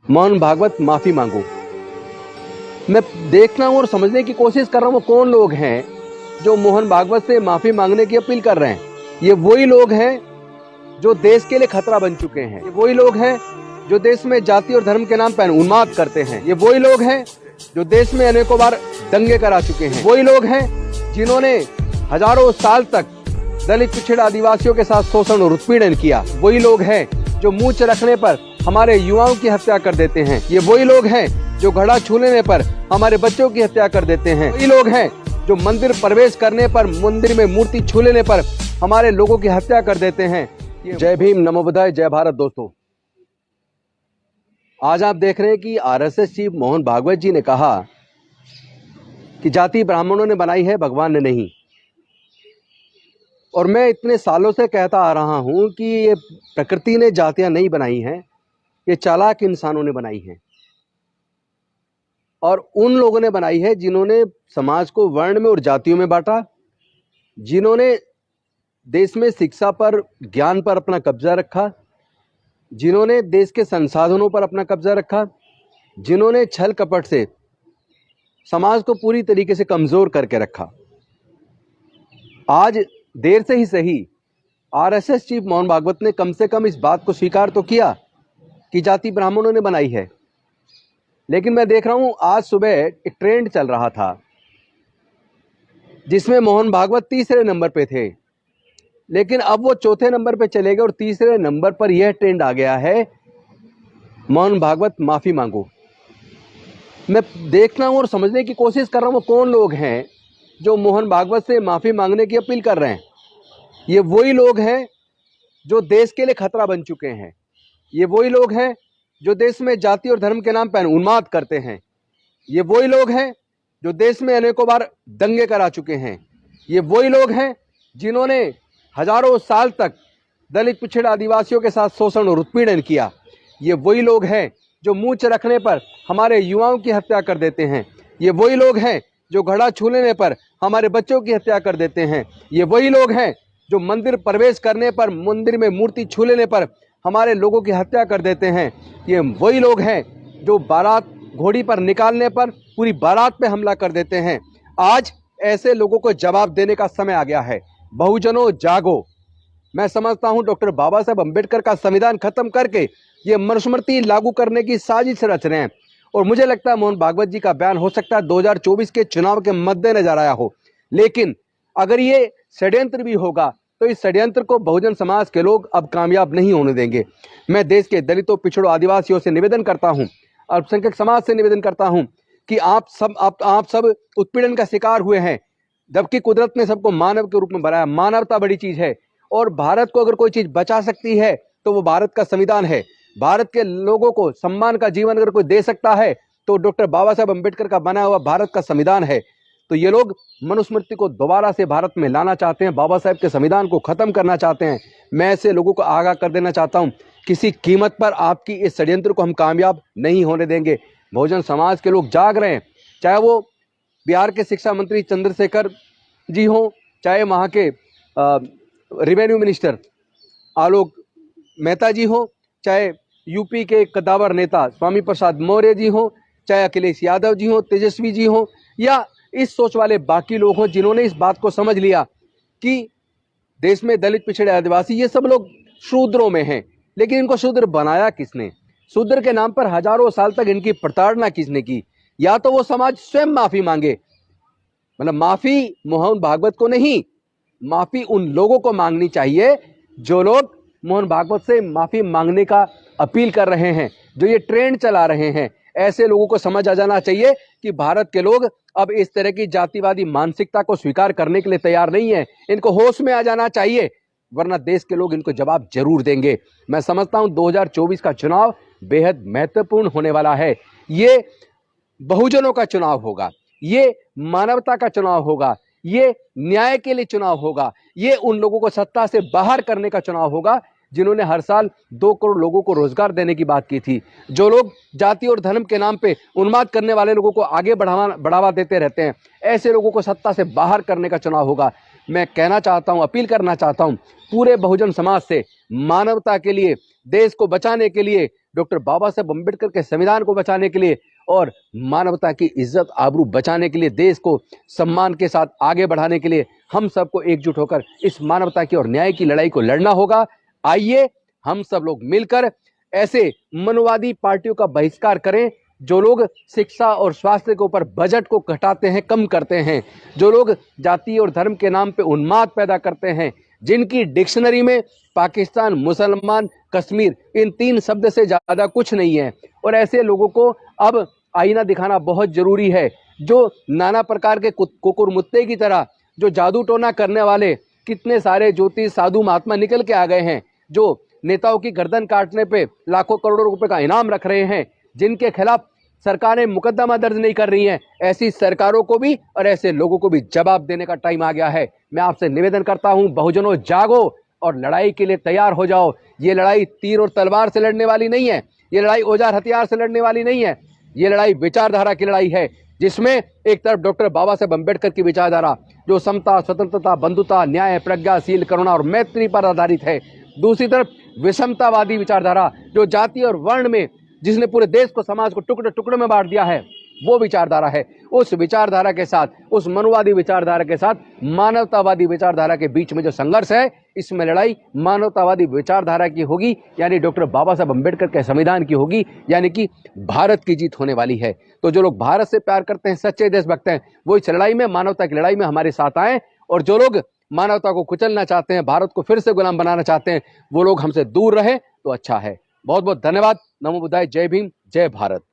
मोहन भागवत माफी मांगो। मैं देखना हूं और समझने की कोशिश कर रहा हूं वो कौन लोग हैं जो मोहन भागवत से माफी मांगने की अपील कर रहे हैं। ये वही लोग हैं जो देश के लिए खतरा बन चुके हैं। ये वही लोग हैं जो देश में जाति और धर्म के नाम पर उन्माद करते हैं। ये वही लोग हैं जो देश में अनेकों बार दंगे करा चुके हैं। वही लोग हैं जिन्होंने हजारों साल तक दलित पिछड़े आदिवासियों के साथ शोषण और उत्पीड़न किया। वही लोग हैं जो मुंह रखने पर हमारे युवाओं की हत्या कर देते हैं। ये वही लोग हैं जो घड़ा छू लेने पर हमारे बच्चों की हत्या कर देते हैं। वही लोग हैं जो मंदिर प्रवेश करने पर, मंदिर में मूर्ति छू लेने पर हमारे लोगों की हत्या कर देते हैं। जय भीम, नमो बुद्धाय, जय भारत। दोस्तों, आज आप देख रहे हैं कि आरएसएस चीफ मोहन भागवत जी ने कहा कि जाति ब्राह्मणों ने बनाई है, भगवान ने नहीं। और मैं इतने सालों से कहता आ रहा हूं कि ये प्रकृति ने जातियां नहीं बनाई हैं, ये चालाक इंसानों ने बनाई हैं। और उन लोगों ने बनाई है जिन्होंने समाज को वर्ण में और जातियों में बांटा, जिन्होंने देश में शिक्षा पर, ज्ञान पर अपना कब्जा रखा, जिन्होंने देश के संसाधनों पर अपना कब्जा रखा, जिन्होंने छल कपट से समाज को पूरी तरीके से कमजोर करके रखा। आज देर से ही सही आरएसएस चीफ मोहन भागवत ने कम से कम इस बात को स्वीकार तो किया कि जाति ब्राह्मणों ने बनाई है। लेकिन मैं देख रहा हूं आज सुबह एक ट्रेंड चल रहा था जिसमें मोहन भागवत तीसरे नंबर पे थे, लेकिन अब वो चौथे नंबर पे चले गए और तीसरे नंबर पर यह ट्रेंड आ गया है, मोहन भागवत माफी मांगो। मैं देखना हूं और समझने की कोशिश कर रहा हूं वो कौन लोग हैं जो मोहन भागवत से माफी मांगने की अपील कर रहे हैं। ये वही लोग हैं जो देश के लिए खतरा बन चुके हैं। ये वही लोग हैं जो देश में जाति और धर्म के नाम पर उन्माद करते हैं। ये वही लोग हैं जो देश में अनेकों बार दंगे करा चुके हैं। ये वही लोग हैं जिन्होंने हजारों साल तक दलित पिछड़े आदिवासियों के साथ शोषण और उत्पीड़न किया। ये वही लोग हैं जो मुंह रखने पर हमारे युवाओं की हत्या कर देते हैं। ये वही लोग हैं जो घड़ा छू लेने पर हमारे बच्चों की हत्या कर देते हैं। ये वही लोग हैं जो मंदिर प्रवेश करने पर, मंदिर में मूर्ति छू लेने पर हमारे लोगों की हत्या कर देते हैं। ये वही लोग हैं जो बारात घोड़ी पर निकालने पर पूरी बारात पे हमला कर देते हैं। आज ऐसे लोगों को जवाब देने का समय आ गया है। बहुजनों जागो। मैं समझता हूं डॉक्टर बाबा साहब अम्बेडकर का संविधान खत्म करके ये मनुस्मृति लागू करने की साजिश रच रहे हैं। और मुझे लगता है मोहन भागवत जी का बयान हो सकता है 2024 के चुनाव के मद्देनजर आया हो, लेकिन अगर ये षड्यंत्र भी होगा तो इस षड्यंत्र को बहुजन समाज के लोग अब कामयाब नहीं होने देंगे। मैं देश के दलितों, पिछड़ों, आदिवासियों से निवेदन करता हूं, अल्पसंख्यक समाज से निवेदन करता हूं कि आप सब उत्पीड़न का शिकार हुए हैं, जबकि कुदरत ने सबको मानव के रूप में बनाया। मानवता बड़ी चीज है और भारत को अगर कोई चीज बचा सकती है तो वो भारत का संविधान है। भारत के लोगों को सम्मान का जीवन अगर कोई दे सकता है तो डॉक्टर बाबा साहब अम्बेडकर का बनाया हुआ भारत का संविधान है। तो ये लोग मनुस्मृति को दोबारा से भारत में लाना चाहते हैं, बाबा साहब के संविधान को खत्म करना चाहते हैं। मैं ऐसे लोगों को आगाह कर देना चाहता हूं, किसी कीमत पर आपकी इस षड्यंत्र को हम कामयाब नहीं होने देंगे। बहुजन समाज के लोग जाग रहे हैं, चाहे वो बिहार के शिक्षा मंत्री चंद्रशेखर जी हों, चाहे वहाँ के रेवेन्यू मिनिस्टर आलोक मेहता जी हों, चाहे यूपी के कद्दावर नेता स्वामी प्रसाद मौर्य जी हों, चाहे अखिलेश यादव जी हों, तेजस्वी जी हों, या इस सोच वाले बाकी लोग हों जिन्होंने इस बात को समझ लिया कि देश में दलित, पिछड़े, आदिवासी ये सब लोग शूद्रों में हैं। लेकिन इनको शूद्र बनाया किसने? शूद्र के नाम पर हजारों साल तक इनकी प्रताड़ना किसने की? या तो वो समाज स्वयं माफी मांगे, मतलब माफी मोहन भागवत को नहीं, माफी उन लोगों को मांगनी चाहिए जो लोग मोहन भागवत से माफी मांगने का अपील कर रहे हैं, जो ये ट्रेंड चला रहे हैं। ऐसे लोगों को समझ आ जाना चाहिए कि भारत के लोग अब इस तरह की जातिवादी मानसिकता को स्वीकार करने के लिए तैयार नहीं है। इनको होश में आ जाना चाहिए, वरना देश के लोग इनको जवाब जरूर देंगे। मैं समझता हूं 2024 का चुनाव बेहद महत्वपूर्ण होने वाला है। ये बहुजनों का चुनाव होगा, ये मानवता का चुनाव होगा, ये न्याय के लिए चुनाव होगा, ये उन लोगों को सत्ता से बाहर करने का चुनाव होगा जिन्होंने हर साल 2 करोड़ लोगों को रोजगार देने की बात की थी, जो लोग जाति और धर्म के नाम पे उन्माद करने वाले लोगों को आगे बढ़ावा देते रहते हैं। ऐसे लोगों को सत्ता से बाहर करने का चुनाव होगा। मैं कहना चाहता हूं, अपील करना चाहता हूं पूरे बहुजन समाज से, मानवता के लिए, देश को बचाने के लिए, डॉक्टर बाबा साहेब अम्बेडकर के संविधान को बचाने के लिए और मानवता की इज्जत आबरू बचाने के लिए, देश को सम्मान के साथ आगे बढ़ाने के लिए हम सबको एकजुट होकर इस मानवता की और न्याय की लड़ाई को लड़ना होगा। आइए हम सब लोग मिलकर ऐसे मनोवादी पार्टियों का बहिष्कार करें जो लोग शिक्षा और स्वास्थ्य के ऊपर बजट को घटाते हैं, कम करते हैं, जो लोग जाति और धर्म के नाम पे उन्माद पैदा करते हैं, जिनकी डिक्शनरी में पाकिस्तान, मुसलमान, कश्मीर इन 3 शब्द से ज्यादा कुछ नहीं है। और ऐसे लोगों को अब आईना दिखाना बहुत जरूरी है। जो नाना प्रकार के कुकुर मुत्ते की तरह जो जादू टोना करने वाले कितने सारे ज्योतिष साधु महात्मा निकल के आ गए हैं, जो नेताओं की गर्दन काटने पे लाखों करोड़ों रुपए का इनाम रख रहे हैं, जिनके खिलाफ सरकारें मुकदमा दर्ज नहीं कर रही हैं, ऐसी सरकारों को भी और ऐसे लोगों को भी जवाब देने का टाइम आ गया है। मैं आपसे निवेदन करता हूं, बहुजनों जागो और लड़ाई के लिए तैयार हो जाओ। ये लड़ाई तीर और तलवार से लड़ने वाली नहीं है, ये लड़ाई औजार हथियार से लड़ने वाली नहीं है, ये लड़ाई विचारधारा की लड़ाई है, जिसमें एक तरफ डॉक्टर बाबा साहेब अम्बेडकर की विचारधारा जो समता, स्वतंत्रता, बंधुता, न्याय, प्रज्ञाशील, करुणा और मैत्री पर आधारित है, दूसरी तरफ विषमतावादी विचारधारा जो जाति और वर्ण में, जिसने पूरे देश को, समाज को टुकड़े टुकड़े में बांट दिया है, वो विचारधारा है। उस विचारधारा के साथ, उस मनुवादी विचारधारा के साथ मानवतावादी विचारधारा के बीच में जो संघर्ष है, इसमें लड़ाई मानवतावादी विचारधारा की होगी, यानी डॉक्टर बाबा साहब अम्बेडकर के संविधान की होगी, यानी कि भारत की जीत होने वाली है। तो जो लोग भारत से प्यार करते हैं, सच्चे देशभक्त हैं, वो इस लड़ाई में, मानवता की लड़ाई में हमारे साथ आए। और जो लोग मानवता को कुचलना चाहते हैं, भारत को फिर से गुलाम बनाना चाहते हैं, वो लोग हमसे दूर रहे तो अच्छा है। बहुत बहुत धन्यवाद। नमो बुद्धाय। जय भीम, जय भारत।